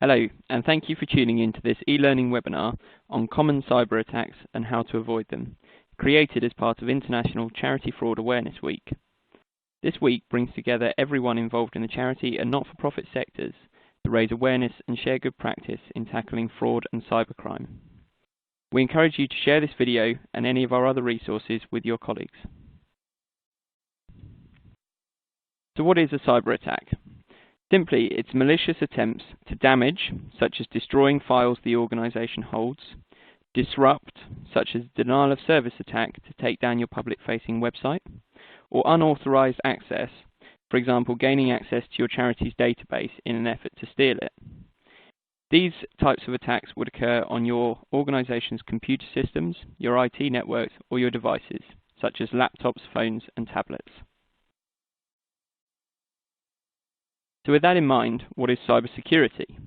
Hello, and thank you for tuning in to this e-learning webinar on common cyber attacks and how to avoid them, created as part of International Charity Fraud Awareness Week. This week brings together everyone involved in the charity and not-for-profit sectors to raise awareness and share good practice in tackling fraud and cybercrime. We encourage you to share this video and any of our other resources with your colleagues. So what is a cyber attack? Simply, it's malicious attempts to damage, such as destroying files the organization holds, disrupt, such as denial of service attack to take down your public-facing website, or unauthorized access, for example, gaining access to your charity's database in an effort to steal it. These types of attacks would occur on your organization's computer systems, your IT networks, or your devices, such as laptops, phones, and tablets. So with that in mind, what is cybersecurity?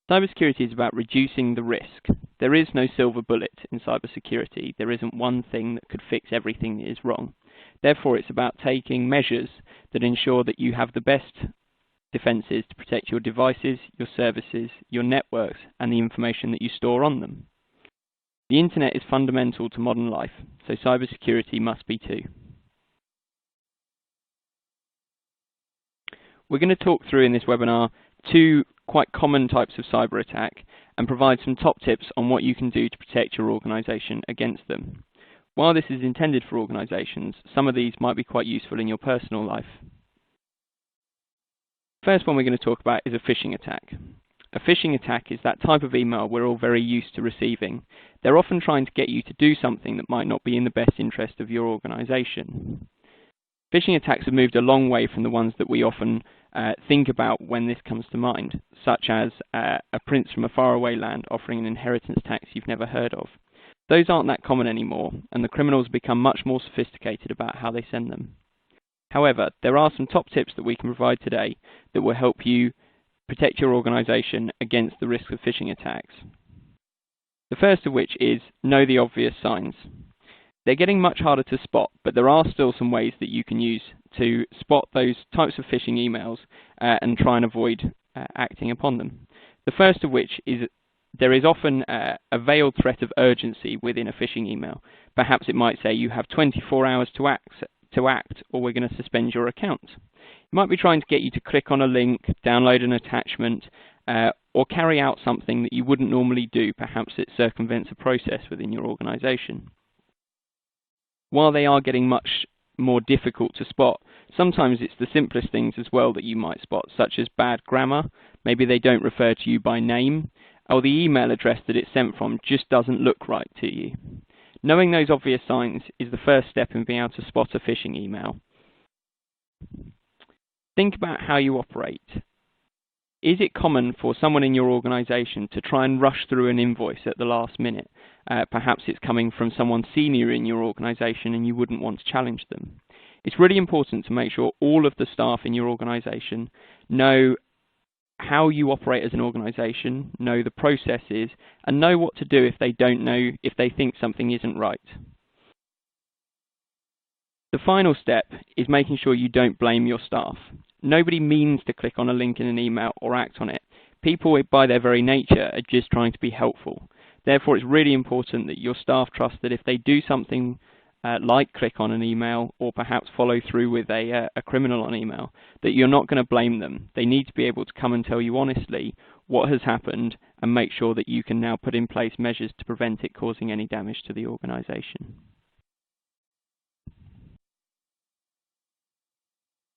Cybersecurity is about reducing the risk. There is no silver bullet in cybersecurity. There isn't one thing that could fix everything that is wrong. Therefore, it's about taking measures that ensure that you have the best defenses to protect your devices, your services, your networks, and the information that you store on them. The internet is fundamental to modern life, so cybersecurity must be too. We're going to talk through in this webinar two quite common types of cyber attack and provide some top tips on what you can do to protect your organization against them. While this is intended for organizations, some of these might be quite useful in your personal life. First one we're going to talk about is a phishing attack. A phishing attack is that type of email we're all very used to receiving. They're often trying to get you to do something that might not be in the best interest of your organization. Phishing attacks have moved a long way from the ones that we often think about when this comes to mind, such as a prince from a faraway land offering an inheritance tax you've never heard of. Those aren't that common anymore, and the criminals become much more sophisticated about how they send them. However, there are some top tips that we can provide today that will help you protect your organization against the risk of phishing attacks. The first of which is know the obvious signs. They're getting much harder to spot, but there are still some ways that you can use to spot those types of phishing emails and try and avoid acting upon them. The first of which is there is often a veiled threat of urgency within a phishing email. Perhaps it might say you have 24 hours to act or we're going to suspend your account. It might be trying to get you to click on a link, download an attachment, or carry out something that you wouldn't normally do. Perhaps it circumvents a process within your organization. While they are getting much more difficult to spot, sometimes it's the simplest things as well that you might spot, such as bad grammar. Maybe they don't refer to you by name, or the email address that it's sent from just doesn't look right to you. Knowing those obvious signs is the first step in being able to spot a phishing email. Think about how you operate. Is it common for someone in your organization to try and rush through an invoice at the last minute? Perhaps it's coming from someone senior in your organization and you wouldn't want to challenge them. It's really important to make sure all of the staff in your organization know how you operate as an organization, know the processes, and know what to do if they don't know, if they think something isn't right. The final step is making sure you don't blame your staff. Nobody means to click on a link in an email or act on it. People, by their very nature, are just trying to be helpful. Therefore, it's really important that your staff trust that if they do something like click on an email or perhaps follow through with a criminal on email, that you're not going to blame them. They need to be able to come and tell you honestly what has happened and make sure that you can now put in place measures to prevent it causing any damage to the organization.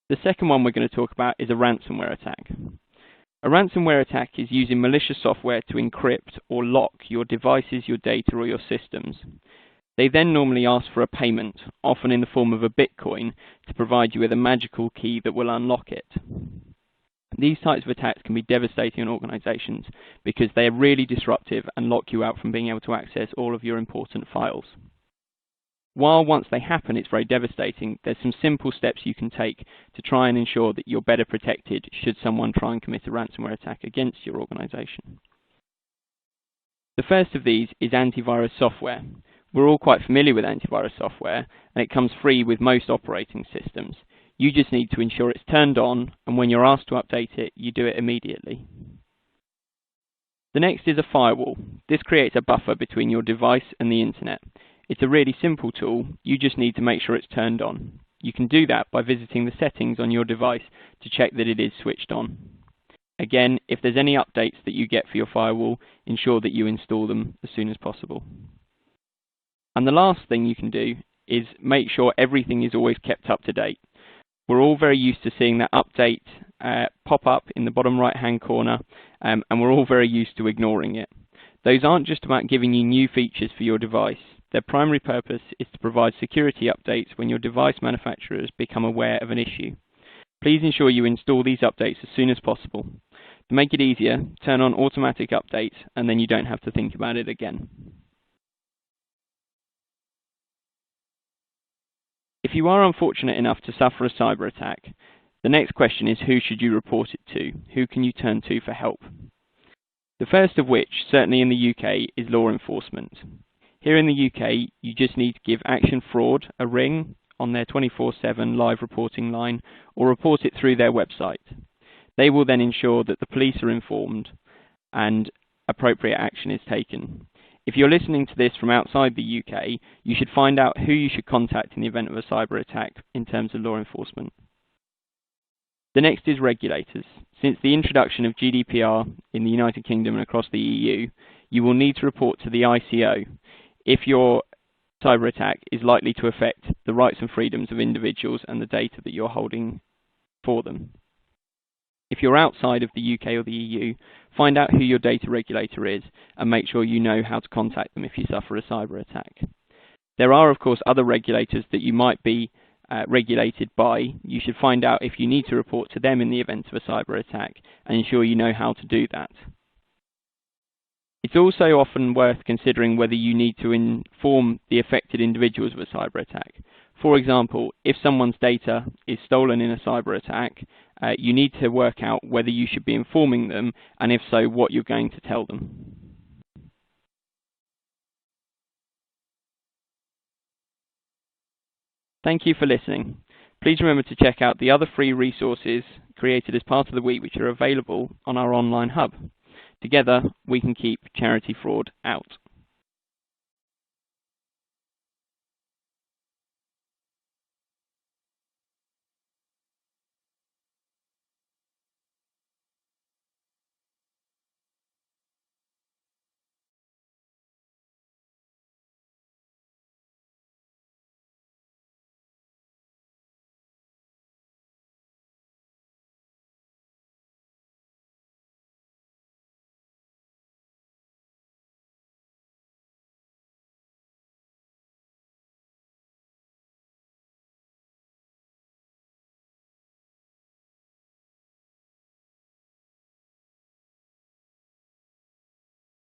The second one we're going to talk about is a ransomware attack. A ransomware attack is using malicious software to encrypt or lock your devices, your data, or your systems. They then normally ask for a payment, often in the form of a Bitcoin, to provide you with a magical key that will unlock it. These types of attacks can be devastating on organizations because they are really disruptive and lock you out from being able to access all of your important files. While once they happen it's very devastating, there's some simple steps you can take to try and ensure that you're better protected should someone try and commit a ransomware attack against your organization. The first of these is antivirus software. We're all quite familiar with antivirus software, and it comes free with most operating systems. You just need to ensure it's turned on, and when you're asked to update it, you do it immediately. The next is a firewall. This creates a buffer between your device and the internet. It's a really simple tool, you just need to make sure it's turned on. You can do that by visiting the settings on your device to check that it is switched on. Again, if there's any updates that you get for your firewall, ensure that you install them as soon as possible. And the last thing you can do is make sure everything is always kept up to date. We're all very used to seeing that update pop up in the bottom right-hand corner, and we're all very used to ignoring it. Those aren't just about giving you new features for your device. Their primary purpose is to provide security updates when your device manufacturers become aware of an issue. Please ensure you install these updates as soon as possible. To make it easier, turn on automatic updates, and then you don't have to think about it again. If you are unfortunate enough to suffer a cyber attack, the next question is, who should you report it to? Who can you turn to for help? The first of which, certainly in the UK, is law enforcement. Here in the UK, you just need to give Action Fraud a ring on their 24/7 live reporting line, or report it through their website. They will then ensure that the police are informed and appropriate action is taken. If you're listening to this from outside the UK, you should find out who you should contact in the event of a cyber attack in terms of law enforcement. The next is regulators. Since the introduction of GDPR in the United Kingdom and across the EU, you will need to report to the ICO if your cyber attack is likely to affect the rights and freedoms of individuals and the data that you're holding for them. If you're outside of the UK or the EU, find out who your data regulator is and make sure you know how to contact them if you suffer a cyber attack. There are, of course, other regulators that you might be regulated by. You should find out if you need to report to them in the event of a cyber attack and ensure you know how to do that. It's also often worth considering whether you need to inform the affected individuals of a cyber attack. For example, if someone's data is stolen in a cyber attack, you need to work out whether you should be informing them, and if so, what you're going to tell them. Thank you for listening. Please remember to check out the other free resources created as part of the week which are available on our online hub. Together, we can keep charity fraud out.